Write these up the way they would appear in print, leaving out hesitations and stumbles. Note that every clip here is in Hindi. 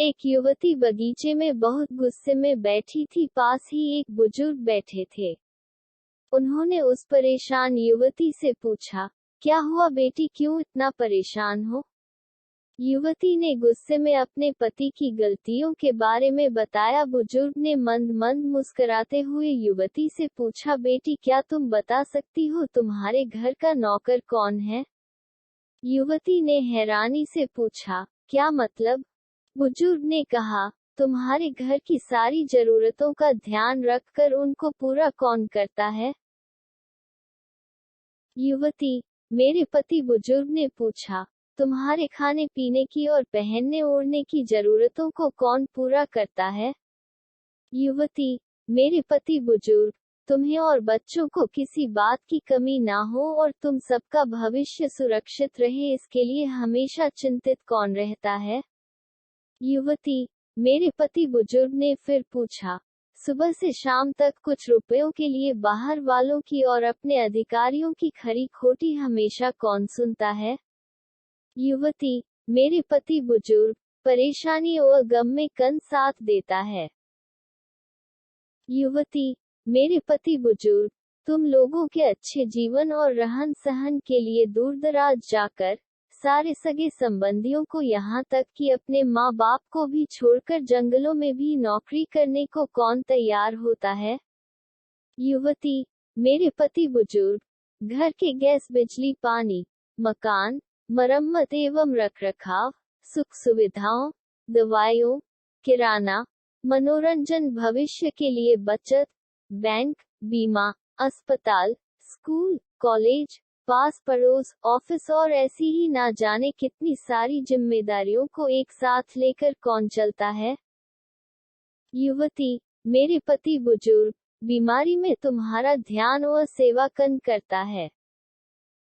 एक युवती बगीचे में बहुत गुस्से में बैठी थी। पास ही एक बुजुर्ग बैठे थे। उन्होंने उस परेशान युवती से पूछा, क्या हुआ बेटी, क्यों इतना परेशान हो? युवती ने गुस्से में अपने पति की गलतियों के बारे में बताया। बुजुर्ग ने मंद मंद मुस्कुराते हुए युवती से पूछा, बेटी क्या तुम बता सकती हो तुम्हारे घर का नौकर कौन है? युवती ने हैरानी से पूछा, क्या मतलब? बुजुर्ग ने कहा, तुम्हारे घर की सारी जरूरतों का ध्यान रखकर उनको पूरा कौन करता है? युवती, मेरे पति। बुजुर्ग ने पूछा, तुम्हारे खाने पीने की और पहनने ओढ़ने की जरूरतों को कौन पूरा करता है? युवती, मेरे पति। बुजुर्ग, तुम्हें और बच्चों को किसी बात की कमी ना हो और तुम सबका भविष्य सुरक्षित रहे, इसके लिए हमेशा चिंतित कौन रहता है? युवती, मेरे पति। बुजुर्ग ने फिर पूछा, सुबह से शाम तक कुछ रुपयों के लिए बाहर वालों की और अपने अधिकारियों की खरी खोटी हमेशा कौन सुनता है? युवती, मेरे पति। बुजुर्ग, परेशानी और गम में कौन साथ देता है? युवती, मेरे पति। बुजुर्ग, तुम लोगों के अच्छे जीवन और रहन सहन के लिए दूर दराज जाकर सारे सगे संबंधियों को यहाँ तक कि अपने माँ बाप को भी छोड़कर जंगलों में भी नौकरी करने को कौन तैयार होता है? युवती, मेरे पति। बुजुर्ग, घर के गैस बिजली पानी मकान मरम्मत एवं रखरखाव, सुख सुविधाओं, दवाइयों, किराना, मनोरंजन, भविष्य के लिए बचत, बैंक, बीमा, अस्पताल, स्कूल, कॉलेज, पास पड़ोस, ऑफिस और ऐसी ही ना जाने कितनी सारी जिम्मेदारियों को एक साथ लेकर कौन चलता है? युवती, मेरे पति। बुजुर्ग, बीमारी में तुम्हारा ध्यान और सेवा कौन करता है?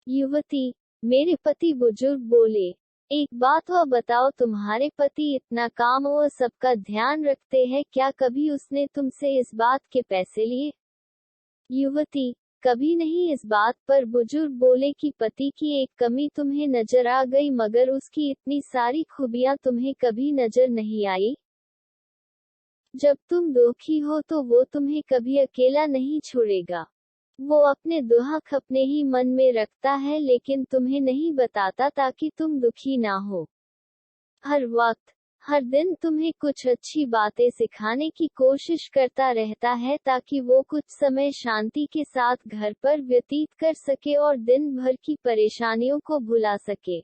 युवती, मेरे पति। बुजुर्ग बोले, एक बात और बताओ, तुम्हारे पति इतना काम और सबका ध्यान रखते हैं, क्या कभी उसने तुमसे इस बात के पैसे लिए? युवती, कभी नहीं। इस बात पर बुजुर्ग बोले कि पति की एक कमी तुम्हें नजर आ गई, मगर उसकी इतनी सारी खूबियां तुम्हें कभी नजर नहीं आई। जब तुम दुखी हो तो वो तुम्हें कभी अकेला नहीं छोड़ेगा। वो अपने दुख अपने ही मन में रखता है, लेकिन तुम्हें नहीं बताता ताकि तुम दुखी ना हो। हर वक्त, हर दिन तुम्हें कुछ अच्छी बातें सिखाने की कोशिश करता रहता है ताकि वो कुछ समय शांति के साथ घर पर व्यतीत कर सके और दिन भर की परेशानियों को भुला सके।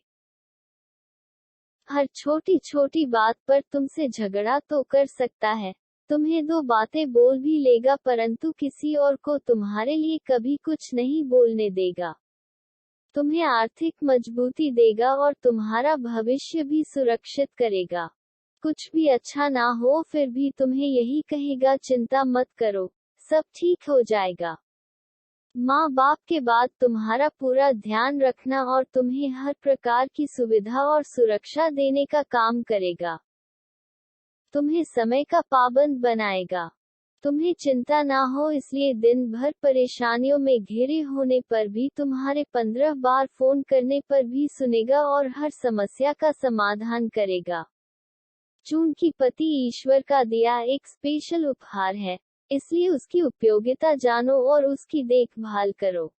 हर छोटी छोटी बात पर तुमसे झगड़ा तो कर सकता है, तुम्हें दो बातें बोल भी लेगा, परंतु किसी और को तुम्हारे लिए कभी कुछ नहीं बोलने देगा। तुम्हें आर्थिक मजबूती देगा और तुम्हारा भविष्य भी सुरक्षित करेगा। कुछ भी अच्छा ना हो फिर भी तुम्हें यही कहेगा, चिंता मत करो, सब ठीक हो जाएगा। माँ बाप के बाद तुम्हारा पूरा ध्यान रखना और तुम्हें हर प्रकार की सुविधा और सुरक्षा देने का काम करेगा। तुम्हें समय का पाबंद बनाएगा। तुम्हें चिंता ना हो, इसलिए दिन भर परेशानियों में घिरे होने पर भी तुम्हारे 15 बार फोन करने पर भी सुनेगा और हर समस्या का समाधान करेगा। चूंकि पति ईश्वर का दिया एक स्पेशल उपहार है, इसलिए उसकी उपयोगिता जानो और उसकी देखभाल करो।